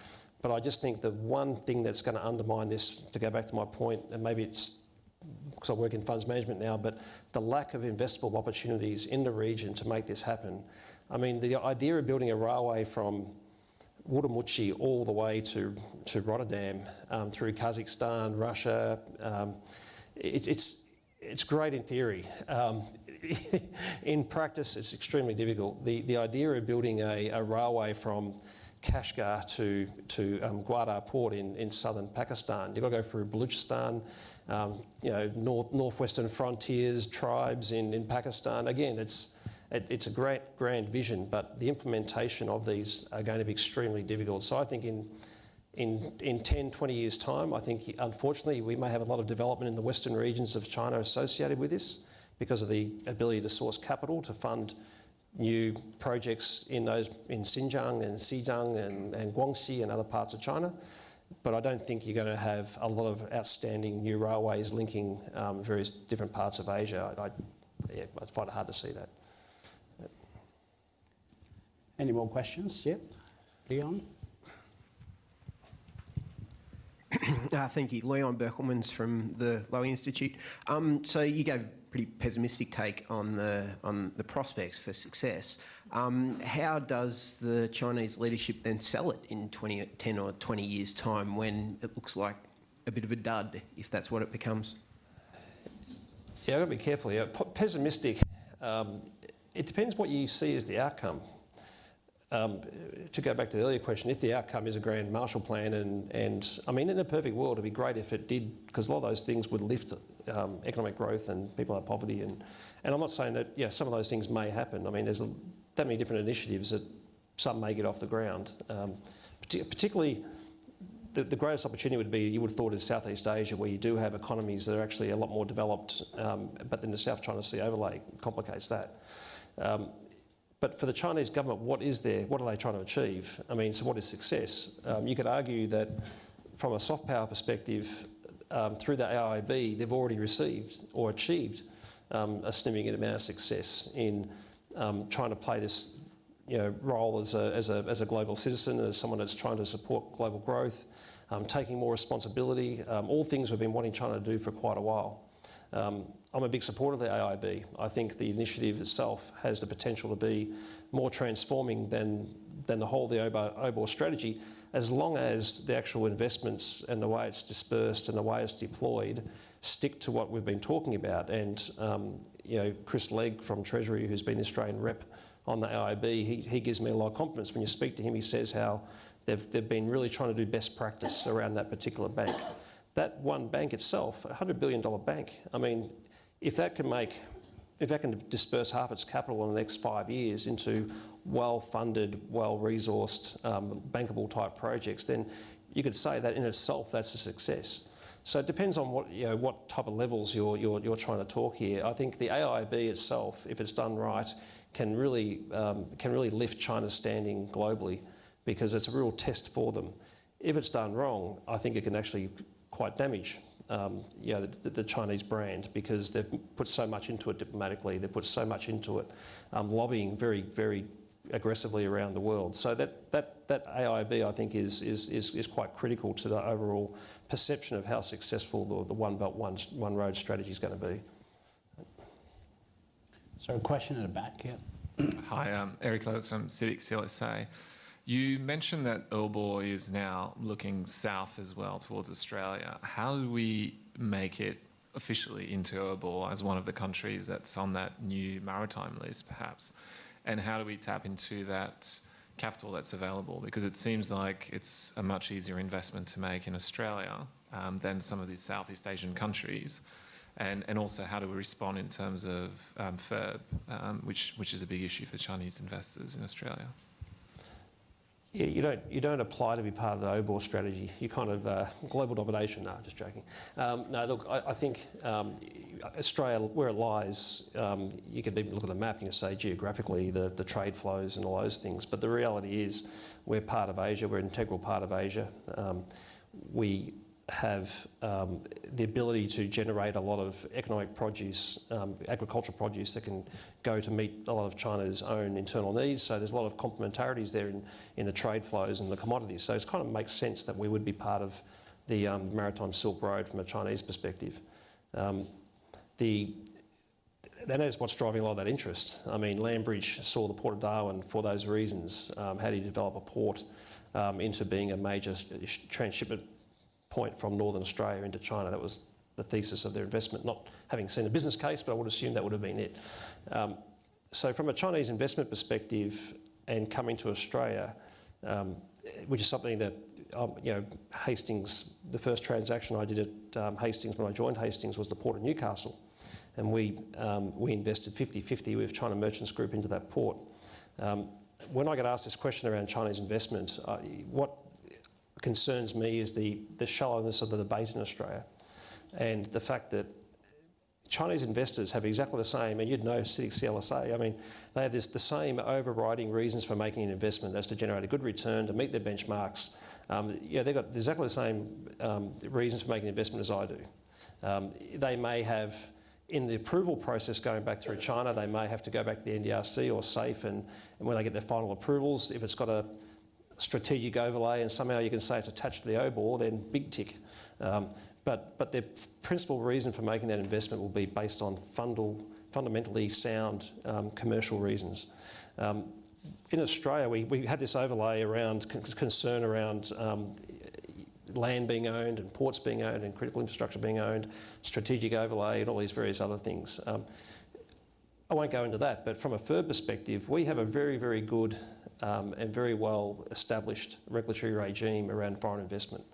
But I just think the one thing that's going to undermine this, to go back to my point, and maybe it's because I work in funds management now, but the lack of investable opportunities in the region to make this happen. I mean, the idea of building a railway from Wurumchi all the way to Rotterdam through Kazakhstan, Russia, it's great in theory. In practice, it's extremely difficult. The idea of building a railway from Kashgar to Gwadar port in southern Pakistan, you've got to go through Balochistan, northwestern frontiers, tribes in Pakistan. Again, it's a great grand vision, but the implementation of these are going to be extremely difficult. So I think in 10, 20 years' time, I think unfortunately we may have a lot of development in the western regions of China associated with this because of the ability to source capital to fund new projects in Xinjiang and Xizang and Guangxi and other parts of China. But I don't think you're going to have a lot of outstanding new railways linking various different parts of Asia. I find it hard to see that. Any more questions? Yeah, Leon? Thank you. Leon Berkelmans from the Lowy Institute. So you gave a pretty pessimistic take on the prospects for success. How does the Chinese leadership then sell it in 10 or 20 years' time when it looks like a bit of a dud, if that's what it becomes? Yeah, I've got to be careful here. Pessimistic, it depends what you see as the outcome. To go back to the earlier question, if the outcome is a grand Marshall Plan, and I mean, in a perfect world, it'd be great if it did, because a lot of those things would lift economic growth and people out of poverty. And I'm not saying that, some of those things may happen. I mean, there's that many different initiatives that some may get off the ground. Particularly, the greatest opportunity would be, you would have thought, is Southeast Asia, where you do have economies that are actually a lot more developed, but then the South China Sea overlay complicates that. But for the Chinese government, what are they trying to achieve? I mean, so what is success? You could argue that from a soft power perspective, through the AIIB, they've already received or achieved a significant amount of success in trying to play this role as a global citizen, as someone that's trying to support global growth, taking more responsibility, all things we've been wanting China to do for quite a while. I'm a big supporter of the AIIB. I think the initiative itself has the potential to be more transforming than the whole the OBOR strategy, as long as the actual investments and the way it's dispersed and the way it's deployed stick to what we've been talking about. And Chris Legg from Treasury, who's been the Australian rep on the AIIB, he gives me a lot of confidence. When you speak to him, he says how they've been really trying to do best practice around that particular bank. That one bank itself, a $100 billion bank, I mean, if that can disperse half its capital in the next 5 years into well-funded, well-resourced, bankable type projects, then you could say that in itself that's a success. So it depends on what type of levels you're trying to talk here. I think the AIIB itself, if it's done right, can really lift China's standing globally, because it's a real test for them. If it's done wrong, I think it can actually quite damage the Chinese brand, because they've put so much into it diplomatically, they've put so much into it, lobbying very, very aggressively around the world. So that AIIB, I think, is quite critical to the overall perception of how successful the One Belt, One Road strategy is going to be. So a question in the back, yeah. Hi, I'm Eric Lowe from Civic CLSA. You mentioned that EURASIA is now looking south as well towards Australia. How do we make it officially into EURASIA as one of the countries that's on that new maritime list, perhaps? And how do we tap into that capital that's available? Because it seems like it's a much easier investment to make in Australia than some of these Southeast Asian countries. And also, how do we respond in terms of FIRB, which is a big issue for Chinese investors in Australia? Yeah, you don't apply to be part of the OBOR strategy. You kind of global domination. No, just joking. No, look, I think Australia, where it lies, you could even look at the map and you can say geographically the trade flows and all those things. But the reality is, we're part of Asia. We're an integral part of Asia. We have the ability to generate a lot of economic produce, agricultural produce that can go to meet a lot of China's own internal needs. So there's a lot of complementarities there in the trade flows and the commodities. So it kind of makes sense that we would be part of the Maritime Silk Road from a Chinese perspective. That is what's driving a lot of that interest. I mean, Landbridge saw the Port of Darwin for those reasons. How do you develop a port into being a major transshipment point from Northern Australia into China? That was the thesis of their investment, not having seen a business case, but I would assume that would have been it. So from a Chinese investment perspective and coming to Australia, which is something that, Hastings, the first transaction I did at Hastings when I joined Hastings was the Port of Newcastle. And we invested 50-50 with China Merchants Group into that port. When I get asked this question around Chinese investment, what concerns me is the shallowness of the debate in Australia, and the fact that Chinese investors have exactly the same, and you'd know CITIC CLSA, I mean, they have the same overriding reasons for making an investment as to generate a good return, to meet their benchmarks. They've got exactly the same reasons for making an investment as I do. They may have, in the approval process going back through China, they may have to go back to the NDRC or SAFE, and when they get their final approvals, if it's got a strategic overlay and somehow you can say it's attached to the OBOR, then big tick. But their principal reason for making that investment will be based on fundamentally sound commercial reasons. In Australia, we had this overlay around concern around land being owned and ports being owned and critical infrastructure being owned, strategic overlay and all these various other things. I won't go into that, but from a FIRB perspective, we have a very, very good and very well established regulatory regime around foreign investment.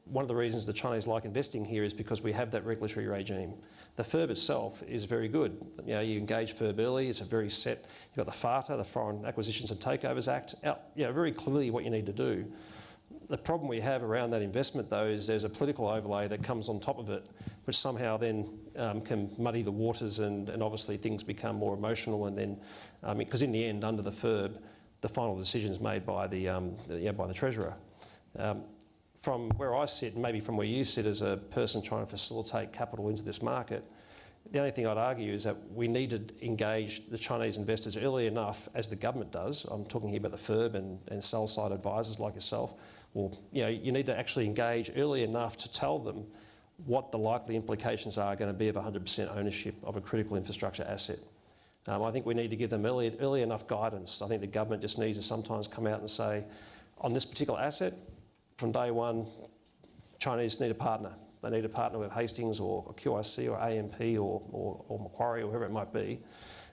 One of the reasons the Chinese like investing here is because we have that regulatory regime. The FIRB itself is very good. You engage FIRB early, it's a very set, you've got the FATA, the Foreign Acquisitions and Takeovers Act, very clearly what you need to do. The problem we have around that investment, though, is there's a political overlay that comes on top of it, which somehow then can muddy the waters, and obviously things become more emotional. And then, because in the end, under the FIRB, the final decision is made by by the Treasurer. From where I sit, and maybe from where you sit as a person trying to facilitate capital into this market, the only thing I'd argue is that we need to engage the Chinese investors early enough, as the government does. I'm talking here about the FIRB and sell-side advisors like yourself. Well, you need to actually engage early enough to tell them what the likely implications are going to be of 100% ownership of a critical infrastructure asset. I think we need to give them early enough guidance. I think the government just needs to sometimes come out and say, on this particular asset, from day one, Chinese need a partner. They need to partner with Hastings or QIC or AMP or Macquarie or whoever it might be.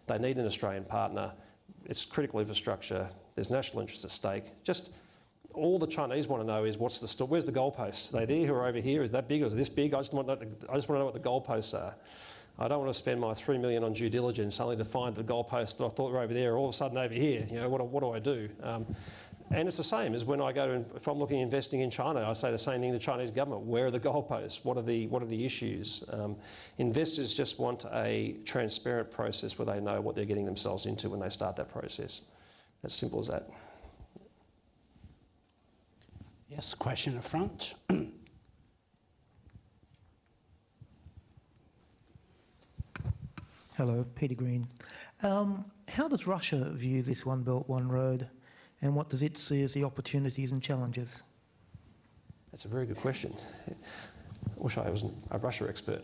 They need an Australian partner. It's critical infrastructure. There's national interest at stake. Just all the Chinese want to know is where's the goalposts? Are they there or over here? Is that big or is this big? I just want to know what the goalposts are. I don't want to spend my $3 million on due diligence only to find the goalposts that I thought were over there, all of a sudden over here. What do I do? And it's the same as when I go if I'm looking at investing in China, I say the same thing to the Chinese government. Where are the goalposts? What are the issues? Investors just want a transparent process where they know what they're getting themselves into when they start that process. As simple as that. Yes, question in front. Hello, Peter Green. How does Russia view this One Belt, One Road, and what does it see as the opportunities and challenges? That's a very good question. I wish I wasn't a Russia expert.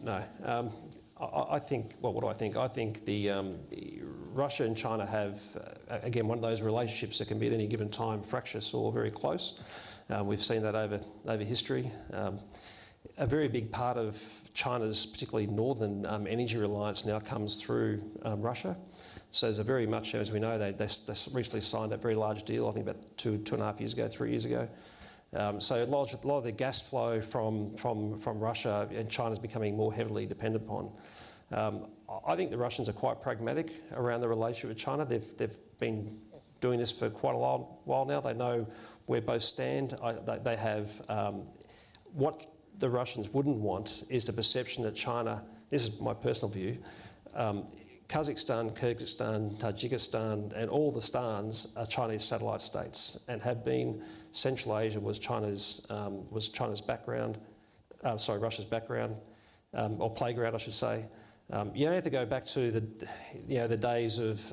No. I think, well, what do I think? I think Russia and China have, again, one of those relationships that can be at any given time fractious or very close. We've seen that over history. A very big part of China's, particularly northern energy reliance now comes through Russia. So there's a very much, as we know, they recently signed a very large deal, I think about 2.5 years ago, 3 years ago. So a lot of the gas flow from Russia and China's becoming more heavily dependent upon. I think the Russians are quite pragmatic around the relationship with China. They've been doing this for quite a while now. They know where both stand. They have what the Russians wouldn't want is the perception that China, this is my personal view, Kazakhstan, Kyrgyzstan, Tajikistan and all the stans are Chinese satellite states and have been. Central Asia was China's background, Russia's background, or playground I should say. You don't have to go back to the days of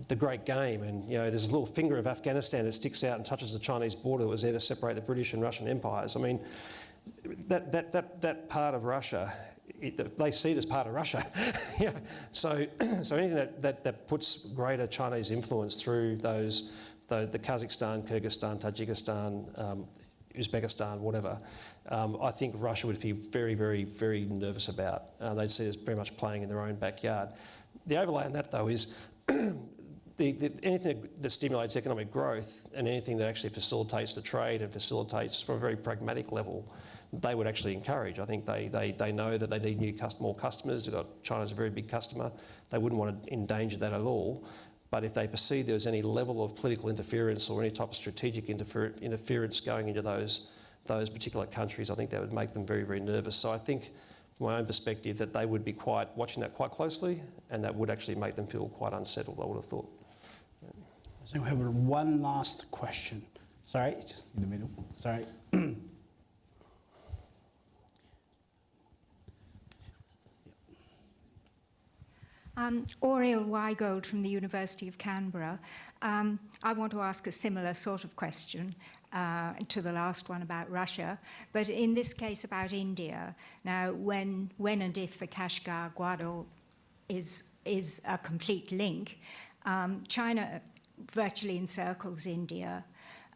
the Great Game, and there's a little finger of Afghanistan that sticks out and touches the Chinese border that was there to separate the British and Russian empires. I mean, that part of Russia, they see it as part of Russia. Yeah. So anything that puts greater Chinese influence through the Kazakhstan, Kyrgyzstan, Tajikistan, Uzbekistan, whatever, I think Russia would feel very, very, very nervous about. They'd see it as very much playing in their own backyard. The overlay on that, though, is anything that stimulates economic growth and anything that actually facilitates the trade and facilitates from a very pragmatic level, they would actually encourage. I think they know that they need more customers. China's a very big customer. They wouldn't want to endanger that at all. But if they perceive there's any level of political interference or any type of strategic interference going into those particular countries, I think that would make them very, very nervous. So I think, from my own perspective, that they would be watching that quite closely, and that would actually make them feel quite unsettled, I would have thought. So we have one last question. Sorry, just in the middle. Sorry. Oriel Weigold from the University of Canberra. I want to ask a similar sort of question to the last one about Russia, but in this case about India. Now, when and if the Kashgar-Gwadar is a complete link, China virtually encircles India.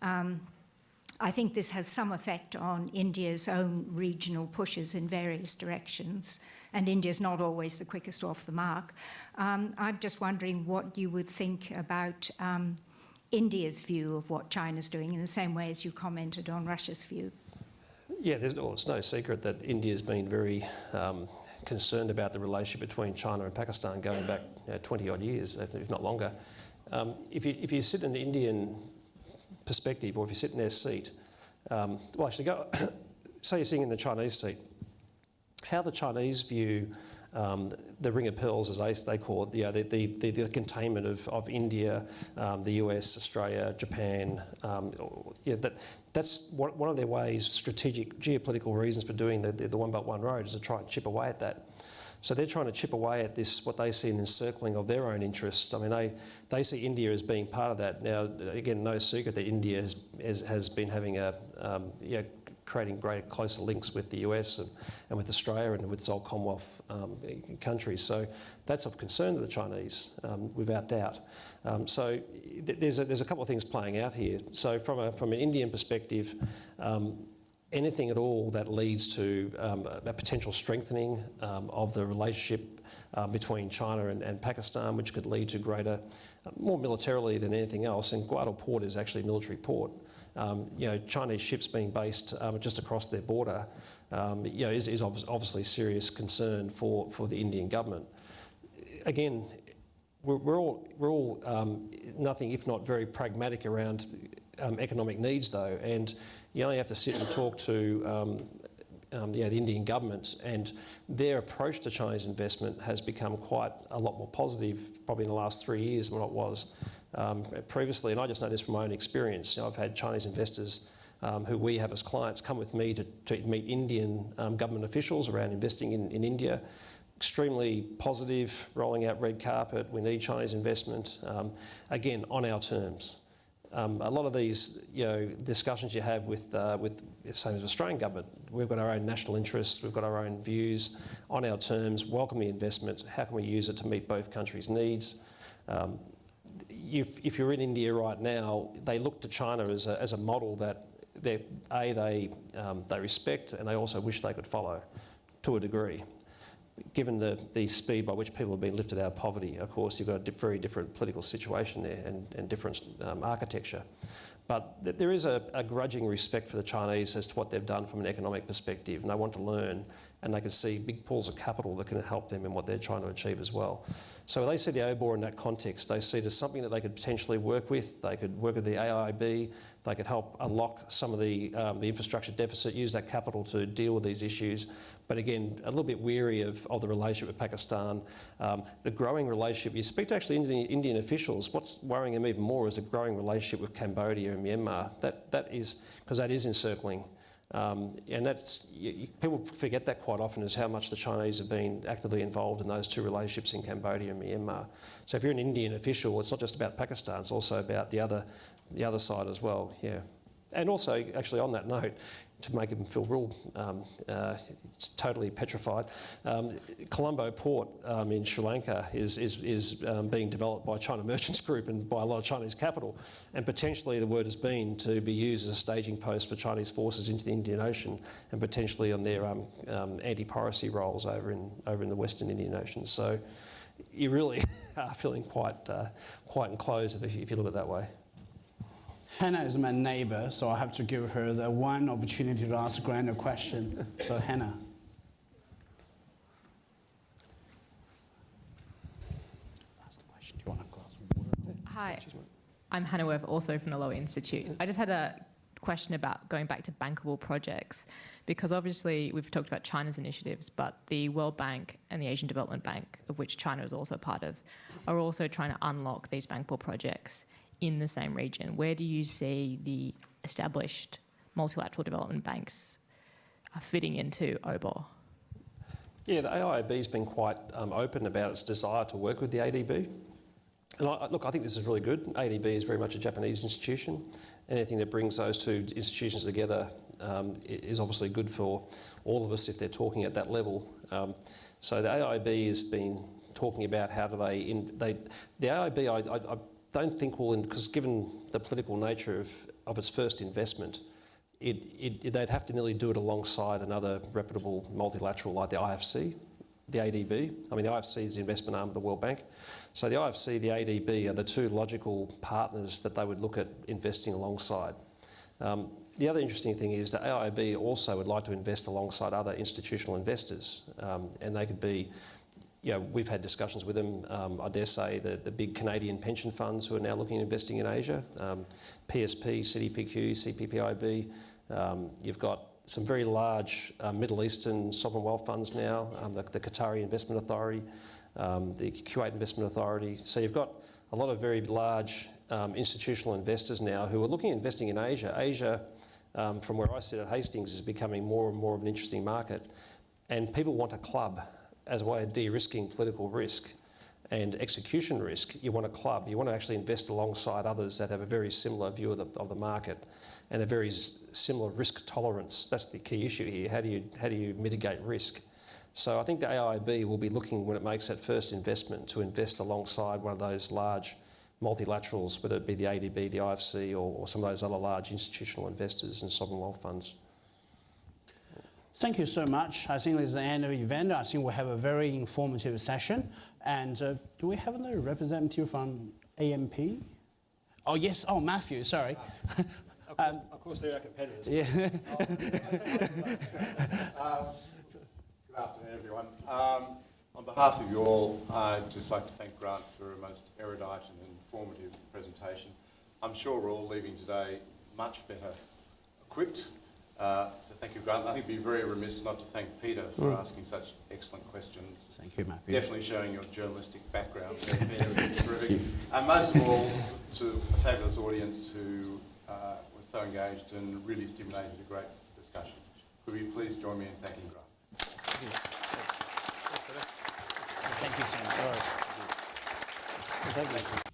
I think this has some effect on India's own regional pushes in various directions, and India's not always the quickest off the mark. I'm just wondering what you would think about India's view of what China's doing in the same way as you commented on Russia's view. Yeah, it's no secret that India's been very concerned about the relationship between China and Pakistan going back 20-odd years, if not longer. If you sit in the Indian perspective, or if you sit in their seat, say you're sitting in the Chinese seat, how the Chinese view the Ring of Pearls, as they call it, the containment of India, the US, Australia, Japan. That's one of their ways, strategic geopolitical reasons for doing the One Belt One Road, is to try and chip away at that. So they're trying to chip away at this, what they see an encircling of their own interests. I mean, they see India as being part of that. Now, again, no secret that India has been having creating greater, closer links with the US and with Australia and with its old Commonwealth countries. So that's of concern to the Chinese, without doubt. So there's a couple of things playing out here. So from an Indian perspective, anything at all that leads to a potential strengthening of the relationship between China and Pakistan, which could lead to greater, more militarily than anything else, and Gwadar Port is actually a military port. Chinese ships being based just across their border, is obviously serious concern for the Indian government. Again, we're all nothing if not very pragmatic around economic needs, though, and you only have to sit and talk to the Indian government, and their approach to Chinese investment has become quite a lot more positive, probably in the last 3 years than what it was previously. And I just know this from my own experience. I've had Chinese investors who we have as clients come with me to meet Indian government officials around investing in India. Extremely positive, rolling out red carpet. We need Chinese investment, again, on our terms. A lot of these, discussions you have with the same as Australian government, we've got our own national interests, we've got our own views on our terms, welcoming investment, how can we use it to meet both countries' needs? If you're in India right now, they look to China as a model that they respect, and they also wish they could follow to a degree. Given the speed by which people have been lifted out of poverty, of course, you've got a very different political situation there and different architecture. But there is a grudging respect for the Chinese as to what they've done from an economic perspective, and they want to learn, and they can see big pools of capital that can help them in what they're trying to achieve as well. So they see the OBOR in that context. They see it as something that they could potentially work with. They could work with the AIIB. They could help unlock some of the infrastructure deficit, use that capital to deal with these issues. But again, a little bit weary of the relationship with Pakistan. The growing relationship, you speak to actually Indian officials, what's worrying them even more is the growing relationship with Cambodia and Myanmar. That is, because that is encircling. And that's, people forget that quite often, is how much the Chinese have been actively involved in those two relationships in Cambodia and Myanmar. So if you're an Indian official, it's not just about Pakistan, it's also about the other side as well, yeah. And also, actually on that note, to make him feel real totally petrified. Colombo Port in Sri Lanka is being developed by China Merchants Group and by a lot of Chinese capital, and potentially the word has been to be used as a staging post for Chinese forces into the Indian Ocean and potentially on their anti-piracy roles over in the Western Indian Ocean. So you really are feeling quite enclosed if you look at it that way. Hannah is my neighbour, so I have to give her the one opportunity to ask Grant a question. So Hannah. Do you want a glass of water? Hi, I'm Hannah Worth, also from the Lowy Institute. I just had a question about going back to bankable projects, because obviously we've talked about China's initiatives, but the World Bank and the Asian Development Bank, of which China is also part of, are also trying to unlock these bankable projects in the same region. Where do you see the established multilateral development banks fitting into OBOR? Yeah, the AIIB's been quite open about its desire to work with the ADB. And I think this is really good. ADB is very much a Japanese institution. Anything that brings those two institutions together is obviously good for all of us if they're talking at that level. So the AIIB has been talking about how do the AIIB I don't think will, because given the political nature of its first investment, they'd have to nearly do it alongside another reputable multilateral like the IFC, the ADB. I mean, the IFC is the investment arm of the World Bank. So the IFC, the ADB are the two logical partners that they would look at investing alongside. The other interesting thing is that AIIB also would like to invest alongside other institutional investors, and they could be, we've had discussions with them. I dare say the big Canadian pension funds who are now looking at investing in Asia, PSP, CDPQ, CPPIB. You've got some very large Middle Eastern sovereign wealth funds now, the Qatari Investment Authority, the Kuwait Investment Authority. So you've got a lot of very large institutional investors now who are looking at investing in Asia. Asia, from where I sit at Hastings, is becoming more and more of an interesting market, and people want a club as a way of de-risking political risk and execution risk. You want a club. You want to actually invest alongside others that have a very similar view of the market and a very similar risk tolerance. That's the key issue here. How do you mitigate risk? So I think the AIIB will be looking, when it makes that first investment, to invest alongside one of those large multilaterals, whether it be the ADB, the IFC, or some of those other large institutional investors and sovereign wealth funds. Thank you so much. I think this is the end of the event. I think we have a very informative session. And do we have another representative from AMP? Oh, yes. Oh, Matthew, sorry. Of course, they're our competitors. Yeah. Good afternoon, everyone. On behalf of you all, I'd just like to thank Grant for a most erudite and informative presentation. I'm sure we're all leaving today much better equipped. So thank you, Grant. I think it'd be very remiss not to thank Peter for asking such excellent questions. Thank you, Matthew. Definitely showing your journalistic background. So Peter, it's terrific. And most of all, to a fabulous audience who was so engaged and really stimulated a great discussion. Could you please join me in thanking Grant? Thank you so much. Thank you.